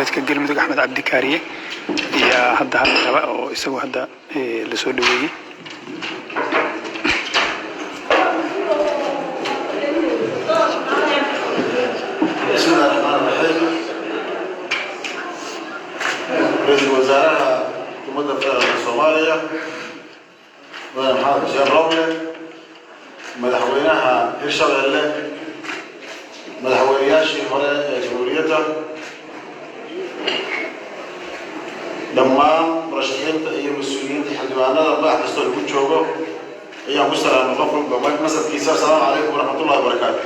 goboleedka galmudug axmed cabdi kaariye ayaa hadda raba oo isagu hadda la soo dhaweeyay. بسم الله الرحمن الرحيم. رئيس الوزراء حكومة الصومالية محمد حسين روبلة مدحوينها هرشبيلة مدحوينياشي هوري جمهوريته لما مرشحين أي مسؤولين حدوانا الله حسوا لكل شوقه أيام مستلم مغفر بمك مسد كيسار. السلام عليكم ورحمة الله وبركاته.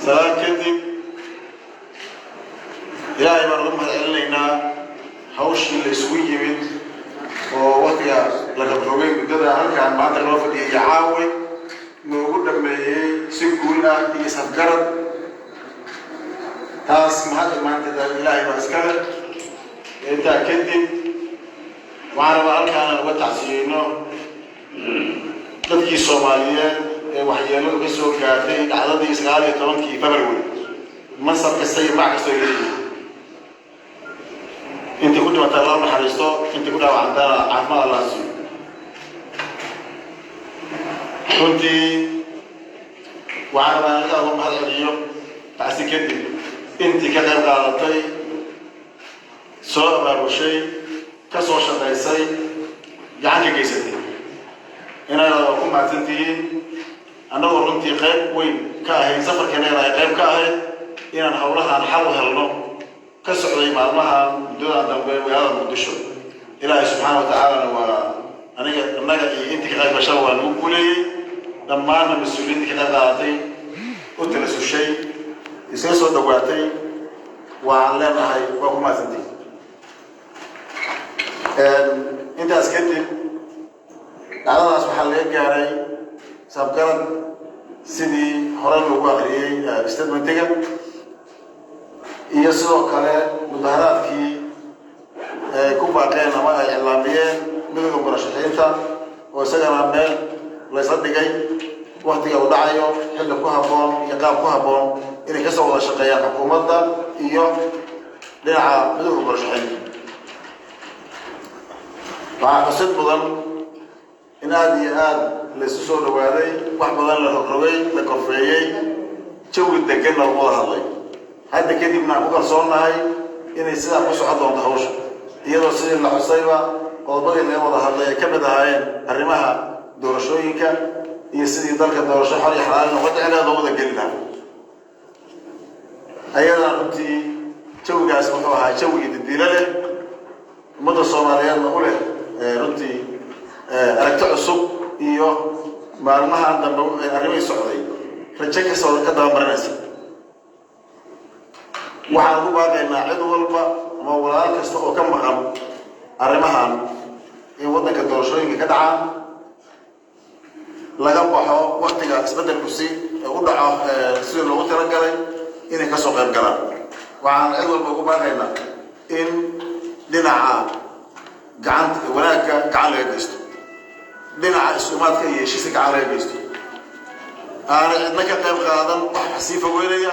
سلام كدي إلهي مرغم هالعلينا هوش اللي سوي من ووقتها لقد روين بدأ هل كان مع تغرفة يعاون موجود لما يسكونا يسكرت تاس ما أنت إلهي بسكرت أنت كدي وعرف هل كان وتعسينه تبكي الصوماليين وحيالو بسوا كاتين عدد إسرائيل يترون كي فبروري منصب كسي معك سويلي أنت كنت متعلم حريصته أنت كنت عندنا عفما الله سوي كنت وعرف أنا اللهم هذا اليوم تعسي كدي أنت كذا قالتي سواء بروشي كسوش الرئيسي يعني كيسدي أنا أقوم بعتنتين أنا ورنتي قيب وين كاهي سفر كنيرة قيب كاهي إن أنا حولها نحولها لنا كسعودي معلمها دون أن تنبيه وهذا مقدشو إلهي سبحانه وتعالى أنا أنت كغيب شوى نقولي لما أنا مسؤولين كذا قاعدتي أتلسوا الشيء يسيسوا دواتي وعلينا هاي وأقوم بعتنتين أنت أسكتي على الله سبحانه وتعالى سابقاً سيدي هران لو أخري استدمنتها يسوع كله مظاهرات كي كوبا كان ما إعلاميين منهم مرشحين تا وسجل عمال لا يصدق جاي وقت يودعيه حل كهبون يقام كهبون إن كسر ولا شقيا حكومة دا يوم لنع منهم مرشحين فحسيت بضل إن هذه لسوسو دوادي واحد بدل الرقوي لكفريي شو الدكان الله هذي هذا كده من أبوك صورنا هاي إن يصير قصو حد عند هوش يلا سير الحصيبة قضاء اللي وضع هذي كبد هاي الرماها دور شويكا يصير يدرك دور شو حري حلال وقت على ضوء الجلدة أيضا كنتي شو جالس مطوع هاي شو يديله مدة الصومالية نقوله رنتي أركتع الصب إيوه معلومها عندنا الرمي السعودي رجعك السعودي كده برنسي وحنا بقى إن عدو والبا مولاك استوى كم مقام الرمها يودك الدرشين كدعة لجنبه وقت جالس بدل كسي ودعه سير لو ترجعي إنه كسر غير كلام وعن عدو والبا بقى إن دنعا قعدت وراك قعد يدستو دنعا السمات كي شيء قعد يدستو أنا إنك قيم قادم وحسيفة ويريا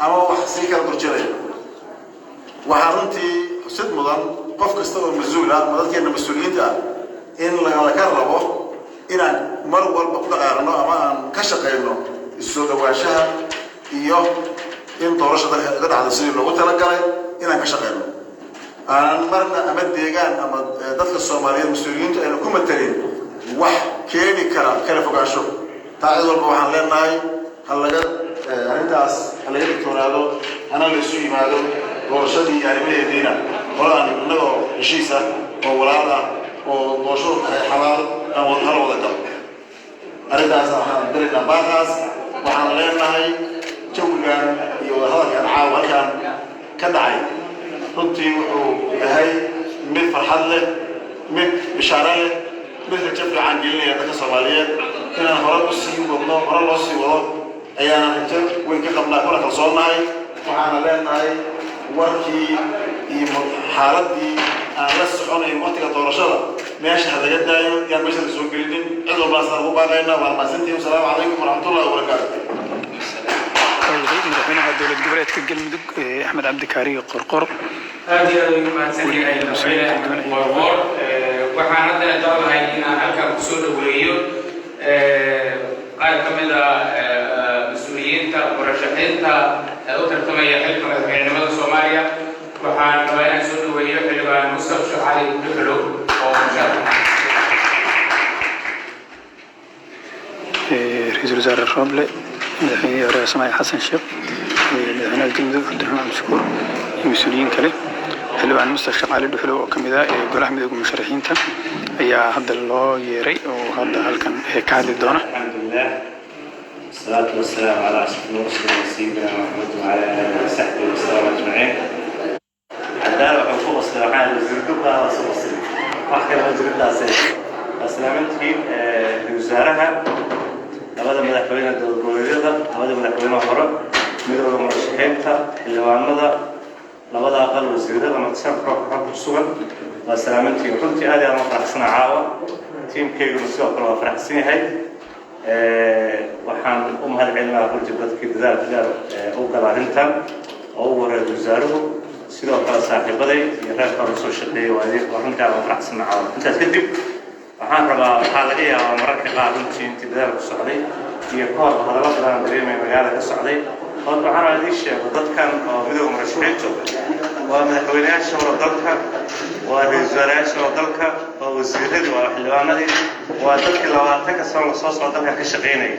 أما وحسيك البرجلية وحرنتي حسيت مضان قف كستوى مزولة مضان كأن مسؤولين ده إن لا كربه إن مر والبقطة أرنا أما كشقينه السود واشها إياه إن طرش ده على السرير لو ترجعي إن كشقينه أنا مرنا أمد ديجان أما دخل الصوماليين المسؤولين إنه كم الترين وح كيني كلا فوق عشوا تعال والبوحان لنا هاي هلا جد أنتاس هلا جد تورادو أنا اللي سوي ماله ورشدي يعني من يدينا ولا نقول شيء ولا لا وشو حلال أو هلا ولا ده أنتاس درنا باغاس وحان لنا هاي جوجان يوهلا كان عاو كان كدعي runtii wuxuu yahay mid farxad leh mid bishaare leh mid rajo fiican gelinaya dadka Soomaaliyeed inaan hore u sii wadno hore loo sii wado ayaan rajo weyn ka qabnaa kala kalsoonahay waxaana leenahay warkii iyo xaaladii aan la soconay waqtiga doorashada meesha laga daayo yaan meesha soo gelinin cid walba sar ugu baaqayna waa maasantii. Assalaamu calaykum waraxmatullaahi wabarakaatuh. madaxweynaha dowlad goboleedka galmudug axmed cabdi kaariye qorqor aad iyo aad ugu mahadsanyahay madaxweyne qorqor waxaan haddana doonahay inaan halkan kusoo dhaweeyo qaar ka mid ah mas-uuliyiinta murashaxiinta u tartamaya xilka madaxweynenimada Soomaaliya waxaan rabaa inaan soo dhaweeyo xildhibaan Mustafa Sheekh Cali Duxulo oo musharax رئيس الوزراء الرابلة مدحوينه هore Samaay Xasan Sheekh madaxweynaha galmudug Cabdiraxmaan Cabdishakuur iyo mas'uuliyiin kale xildhibaan Mustafa Sheekh Cali Duxulo oo kamid ah golaha midowga musharaxiinta ayaa hadda loo yeeray oo hadda halkan ka hadli doona alxamdulillah wasalaatu wasalaamu calaa ashrafil mursaliin sayyidina Muhammad wa ala aalihi wa sahbihi wa sallam ajmaciin haddana wuxuu ku qasday waxaan wasiirduqa soo qasday wax kale wasiirdaasay aslaamantii wasaaraha labada madaxweyne dowlad goboleedyada labada madaxweyne hore midowga murashaxiinta xildhibaanada labada aqal wasiirada maqsad kooxda ku sugan waa salaamantii runtii aad aan u faraxsanahay caawa tiimkeyguna sidoo kale waa faraxsan yahay waxaan u mahadcelinayaa runtii dadkii dadaalka dheer u gala arrintan oo ugu horeeya wasaaruhu sidoo kale saaxiibaday iyo reerka hore soo shaqeeyay waa runtii aan u faraxsanahay caawa intaas kadib waxaan rabaa waxaa laga yaabaa mararka qaar runtii intii dadaalku socday iyo kahor hadallo badan dareemay magaalada ka socday horta waxaan idiin sheego dadkan oo midowga murashaxiintu waa madaxweynayaasha hore dalka waa ra'iisul wasaarayaasha hore dalka waa wasiiradii waa xildhibaanadii waa dadkii 20 sano la soo socda dalka ka shaqeynayay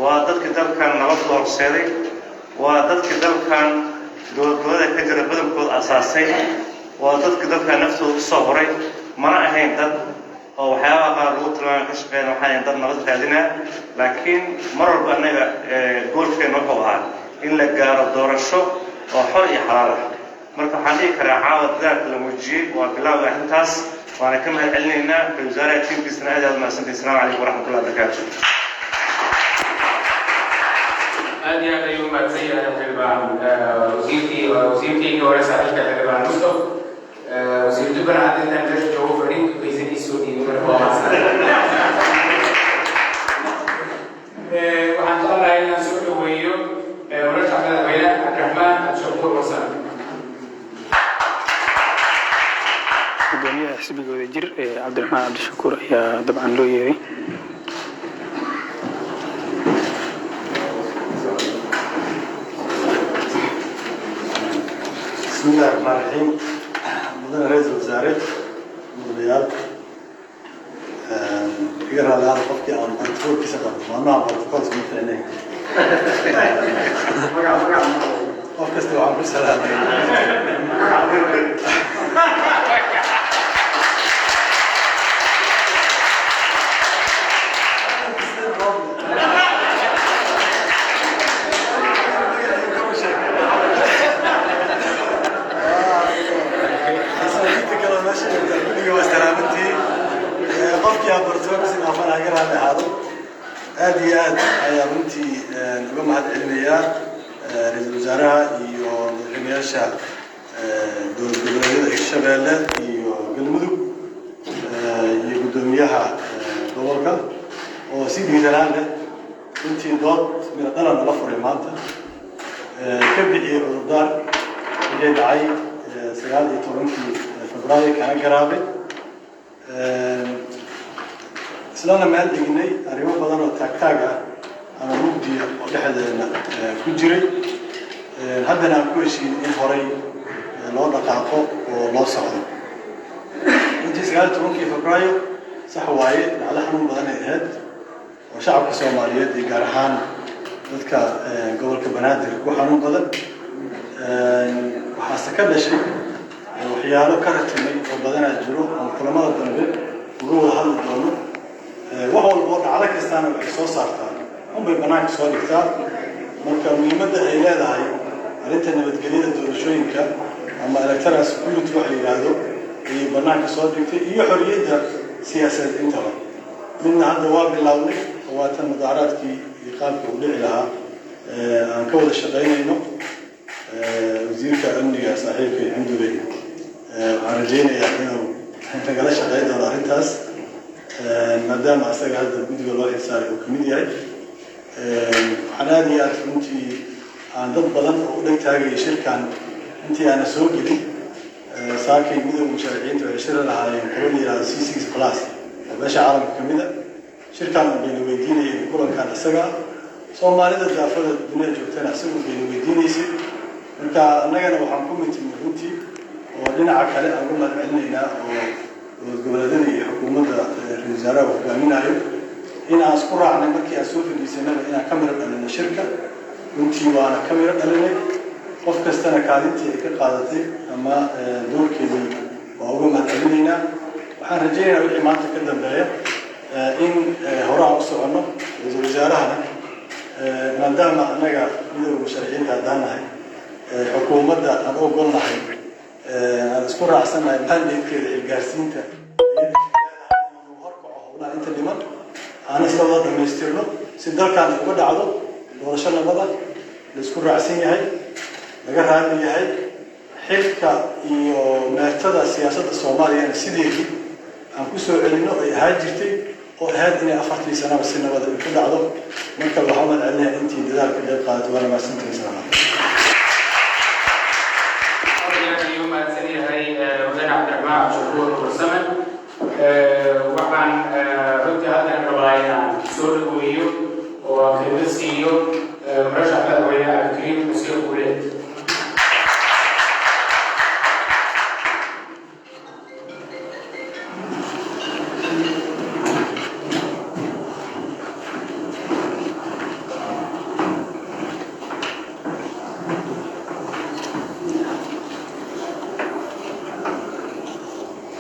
waa dadkii dalkan nabad u horseeday waa dadkii dalkan dowladda ka jira badankooda asaasay waa dadkii dalkan naftooda u soo horay mana ahayn dad oo waxyaabaha qaar lagu tilmaamay ka shaqeynaya waxaan dad nabad raadinaa laakiin mar walba anaga goolkeena wuxuu ahaa in la gaaro doorasho oo xor iyo xalaal ah marka waxaan dhihi karaa caawa dadaalka la muujiyey waa bilowga arrintaas waana ka mahadcelinaynaa ra-iisul wasaaraha tiimkiisana aad u mahadsantahay asalaamu calaykum waraxmatullahi wabarakaatu aad iyo aad ayuu mahadsan yahay xildhibaan wasiirkii hore saaxiibka xildhibaan Mustafa wasiir dubana hadda meesha joogo fadhiinka baysanayso dhiibay waxaan jeclahay inaan soo dhaweeyo murashaxa madaxweyne Cabdiraxmaan Cabdishakuur Warsame hogaamiyaha xisbiga wadajir Cabdiraxmaan Cabdishakuur ayaa dabcan loo yeeray بسم الله الرحمن الرحيم مدن رئيس الوزراء مديريات يقرأ هذا القفكي عن أنتور كسقط وأنا بروتوكول مثلني قفكي عن رسالة aad ayaa runtii uga mahadcelinayaa ra'iisul wasaaraha iyo madaxweynayaasha dowlad goboleedyada Hirshabeelle iyo Galmudug iyo gudoomiyaha gobolka oo si diidanaan leh runtii dood mid dhalan la furay maanta ka bixiyay cudurdaar ee dhacay 19 Febraayo kana garaabay islaana meel dhignay arrimo badan oo taagtaag ah ama mugdi oo dhexdeena ku jiray haddana aan ku heshiin in horay loo dhaqaaqo oo loo socdo intii 19 Febraayo sax waaye dhacdo xanuun badan ay ahayd oo shacabka Soomaaliyeed iyo gaar ahaan dadka gobolka Banaadir ku xanuun badan waxaa ka dhashay waxyaalo ka ratimay oo badan jiro oo kulamada dambe ugu wada hadli doono wax walba dhacdo kastaana waxay soo saartaa bay banaanka soo dhigtaa marka muhiimadda ay leedahay arrinta nabadgelyada doorashooyinka ama electoral security waxa la yiraahdo ay banaanka soo dhigtay iyo xorriyadda siyaasadeed intaba midna hadda waa bilawnay waa tan mudaaraadkii iyo qaabka uu dhici lahaa aan ka wada shaqeynayno wasiirka amniga saaxiibka Xamdulley waxaan rajaynayaa inuu nagala shaqeyn doono arrintaas maadaama asaga hadda guddiga loo xilsaaray uu ka mid yahay waxaan aad iyo aad runtii aan dad badan oo u dheg taagaya shirkan intii aana soo gelin saakay midowga musharaxiinta waxay shiri lahaayeen qolo la yidhahdo C6 plus oo meesha caalamka ka mid a shirkan bayna weydiinayeen kulankan isaga soomaalida daafada dunida joogtana isagu bayna weydiinaysay marka annagana waxaan ku mitimay runtii oo dhinaca kale aan u mahadcelinaynaa oo goboleedyada iyo xukuumadda ra-iisul wasaaraha hogaaminayo in aan isku raacnay markii aan soo fadhiisanaba inaan ka miro dhalinay shirka runtii waana ka miro dhalinay qof kastana kaalintii ay ka qaadatay ama doorkeedii waa uga mahadcelinaynaa waxaan rajaynayaa wixii maanta ka dambeeya in hore aan u soconno ra-iisul wasaarahana maadaama annaga midowga musharaxiinta haddaan nahay xukuumadda aan u ogolnahay aan isku raacsannahay mandatekeeda xilgaarsiinta horkaco howlaha inta dhiman aan isla wada dhammaystirno si dalkan uga dhacdo doorasho nabada la isku raacsan yahay laga raali yahay xilka iyo meertada siyaasadda soomaaliyana sideedii aan ku soo celinno ay ahaan jirtay oo ahayd inay 4 sanaba si nabada ay ku dhacdo marka waxaa mahadcelinayaa intii dadaalka qayb qaadato waana mahadsantihiin ودنا عبد الرحمن شكور وسمن وحن رد هذا الرواية سور ويو وكريسيو مرشح الرواية الكريم مسير ولد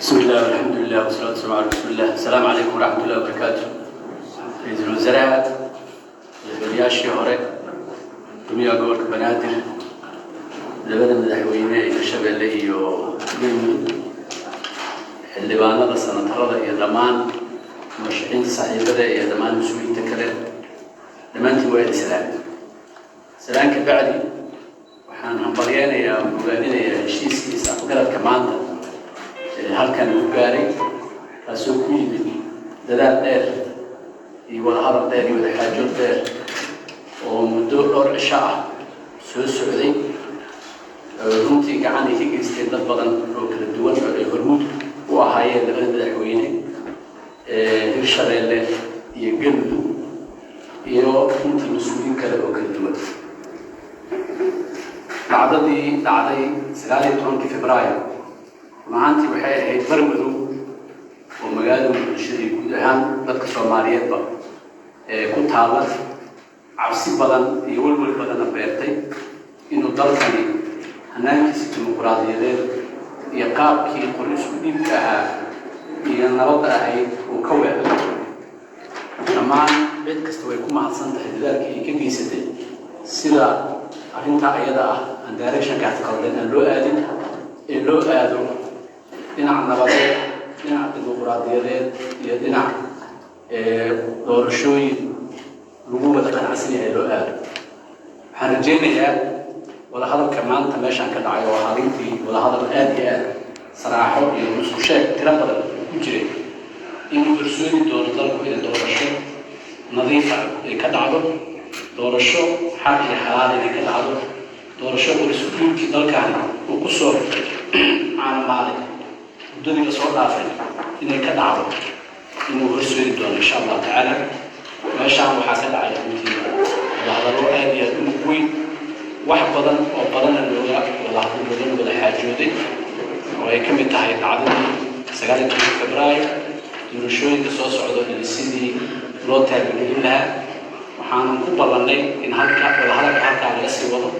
بسم الله والحمد لله والصلاة والسلام على رسول الله. السلام عليكم ورحمة الله وبركاته. رئيس الوزراء البرياشي هوري دمية قولك بنادر لبدا مدحوينة إلى الشباب اللي اللي بانا لسنة ترى إلى زمان مرشحين صحيح بدأ إلى زمان مسؤولين تكرر لما أنت وين سلام كبعدي وحنا هنبريانا يا مقالين يا شيسي سأقدر كمان halkan uu gaaray taasoo ku yimid dadaal dheer iyo wada hadal dheer iyo wada xaajood dheer oo muddo dhowr cisho ah soo socday runtii gacan ay ka geysteen dad badan oo kala duwan oo ay hormuud u ahaayeen labada madaxweyne hirshabeelle iyo galmudug iyo runtii mas-uuliyiin kale oo kala duwan dhacdadii dhacday 19 Febraayo maantii waxay ahayd barmadow oo magaalada bulshada guud ahaan dadka Soomaaliyeedba ku taala cabsi badan iyo walwal badan beertay inuu dalkani hanaankiisa dimuqraadiyadeed iyo qaabkii qorshe dhibka ahaa iyo nabadda ahayd uu ka weecdo dhammaan cid kasta way ku mahadsan tahay dadaalkii ay ka geysatay sida arrinta ayada ah aan directionkaas qaldan loo aadin ee loo aado dhinaca nabadeed dhinaca dimuqraadiyadeed iyo dhinaca doorashooyin lagu wada qanacsan yahay loo aado waxaan rajaynayaa wadahadalka maanta meeshaan ka dhacay oo arrintii wadahadal aad iyo aad saraaxo iyo isku sheeg tiro badan ku jiray inuu horseedi doono dalku inay doorasho nadiif ah ay ka dhacdo doorasho xaq iyo xalaal inay ka dhacdo doorasho mas-uuliyiintii dalkan uu ku soo caalamaalay muddadii la soo dhaafay inay ka dhacdo inuu horseedi doono insha allah tacaala meeshaan waxaa ka dhacay runtii wadahadallo aad iyo aad u weyn wax badan oo badanna looga wada xaajooday oo ay ka mid tahay dhacdadii 19 Febraayo doorashooyinka soo socda iyo sidii loo taageerin lahaa waxaan ku ballanay in wadahadalka halkaa laga sii wado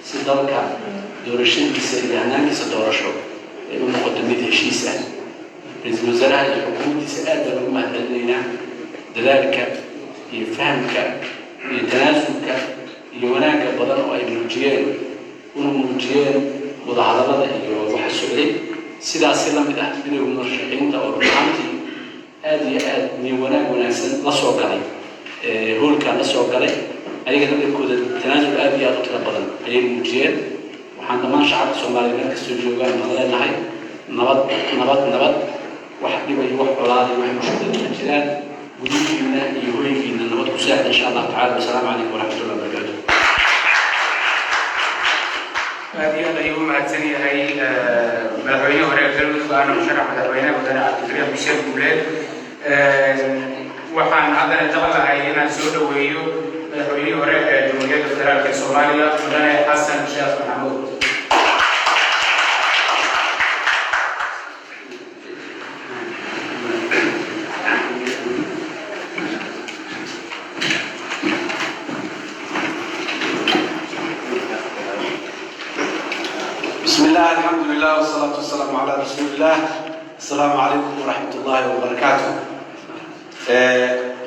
si dalka doorashadiisa iyo hanaankiisa doorasho ay u noqoto mid heshiis ah ra-iisul wasaaraha iyo xukuumaddiisa aad baan ugu mahadcelinaynaa dadaalka iyo fahamka iyo tanaasulka iyo wanaagga badan oo ay muujiyeen una muujiyeen wadahadallada iyo waxa socday sidaasi la mid ah midowga murashaxiinta oo runtii aad iyo aad min wanaagsan la soo galay hoolkan la soo galay ayaga dadkooda tanaasul aad iyo aad u tiro badan ayay muujiyeen waxaan dhammaan shacabka Soomaaliyeed meel kastoo joogaan aan leenahay nabad wax dhibayo wax colaad wax mushkilad ma jiraan gudihiina iyo hoygiina nabad ku saaxda insha Allah taala. Assalaamu calaykum wa rahmatullahi wa barakaatuh. هذه أنا يوم عدسني هاي مدحوينه هراء الجلود وأنا مشرح مدحوينه ودنا عبدالكريم ميشيل بولاد waxaan haddana jeclahay inaan soo dhaweeyo madaxweynihii hore ee Jamhuuriyadda Federaalka ee Soomaaliya mudane Xasan Sheekh Maxamuud. بسم الله الحمد لله والصلاة والسلام على رسول الله. السلام عليكم ورحمة الله وبركاته.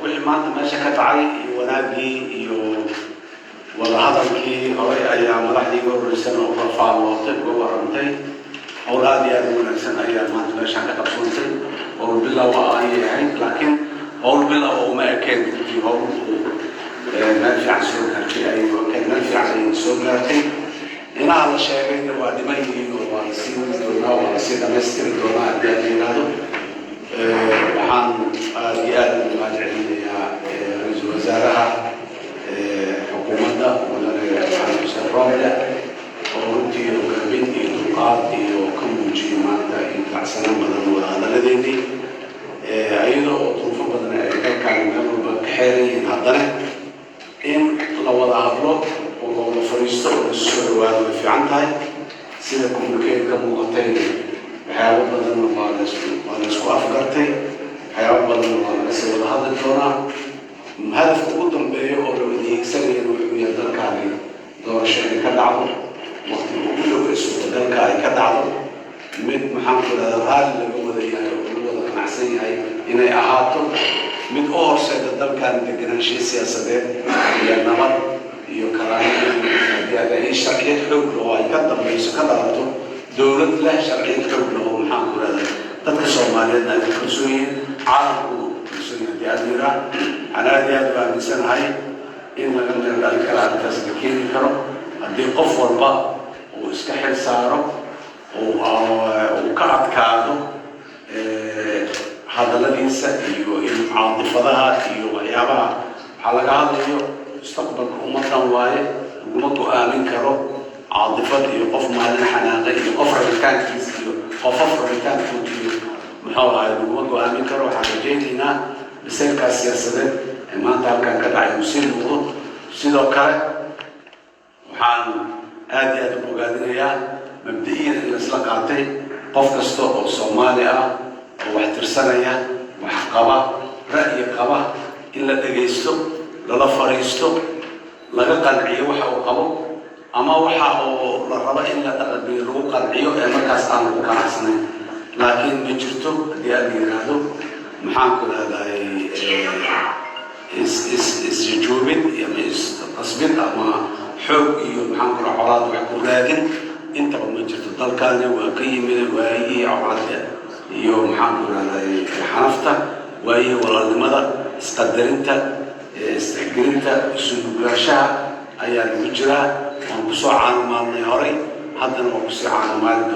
wixii maanta meesha ka dhacay wanaagii iyo wadahadalkii hore ayaa madaxdii uga horreysana uga faallootay uga warrantay howl aad iyo aad u wanaagsan ayaa maanta meeshaan ka qabsoontay howl bilow ayay ahayd laakiin howl bilow uma ekeen runtii howl meel fiican soo gaartay meel fiican ayay soo gaartay inaha la sheegayna waa dhiman yihiin oo waa la sii wadi doonaa waa la sii dhammaystiri doonaa haddii aad yidhaahdo waxaan aad iyo aad ugu mahadcelinayaa ra-iisul wasaaraha xukuumadda mudane xasan xuseen roble oo runtii hogaamin iyo dulqaad iyo ka muujiyey maanta intilacsanaan badan wadahadalladeennii iyadoo oo duruufo badan ay dalkaan meel walba ka xeeran yihiin haddana in la wada hadlo oo la fadhiisto oo la soo dhawaado way fiican tahay sida communiqueed ka muuqatay waxyaabo badan waa la isku afgartay waxyaabo badan waa laga sii wada hadli doonaa hadafka ugu dambeeya oo la wadayeegsanayana wuxuu yahay dalkaani doorasho inay ka dhacdo waqtiga ugu dhow ee suurtagalka ay ka dhacdo mid maxaan ku idhahdaa raalli laga wada yahay oo lagu wada qanacsan yahay inay ahaato mid u horseeda dalkan deganaanshiya siyaasadeed iyo nabad iyo karaahiyad sharciyad xoog leh oo ay ka dambayso ka dhalato dowlad leh sharciyad xoog leh oo maxaan ku idhahdaa dadka Soomaaliyeed ay kalsoon yihiin caalamku kalsoon yahay aad iyo aad u aaminsanahay in laga meel dhali karo halkaas la keeni karo haddii qof walba uu iska xil saaro uu ka adkaado hadalladiisa iyo caadifadaha iyo waxyaabaha waxaa laga hadlayo mustaqbalka ummadan waaye laguma go-aamin karo caadifad iyo qof maalin xanaaqe iyo qof rabitaankiisa iyo qofaf rabitaankood iyo muxuu ahay laguma go-aamin karo waxaan rajaynaynaa biseylkaas siyaasadeed ee maanta halkan ka dhacay uu sii muuqdo sidoo kale waxaan aad iyo aad u bogaadinayaa mabda-iyan in la isla qaatay qof kasta oo Soomaali ah oo wax tirsanaya wax qaba ra'yi qaba in la dhagaysto lala fariisto laga qanciyo waxa uu qabo ama waxa oo la rabo in la dhaqabiyo lagu qanciyo ee markaas aan ku qanacsanayn laakiin ma jirto haddii aad yiraahdo maxaan ku leedahay isjoobin ama isqasbin ama xoog iyo maxaan ku leedahay colaad wax ku raadin intaba ma jirto dalkaani waa ka yimid waayihii colaadda iyo maxaan ku leedahay xanafta waayihii walaalnimada isqadarinta isticgelinta isu nuglaashaha ayaa lagu jiraa waan kusoo caanimaalnay horay haddana waan kusii caanimaalin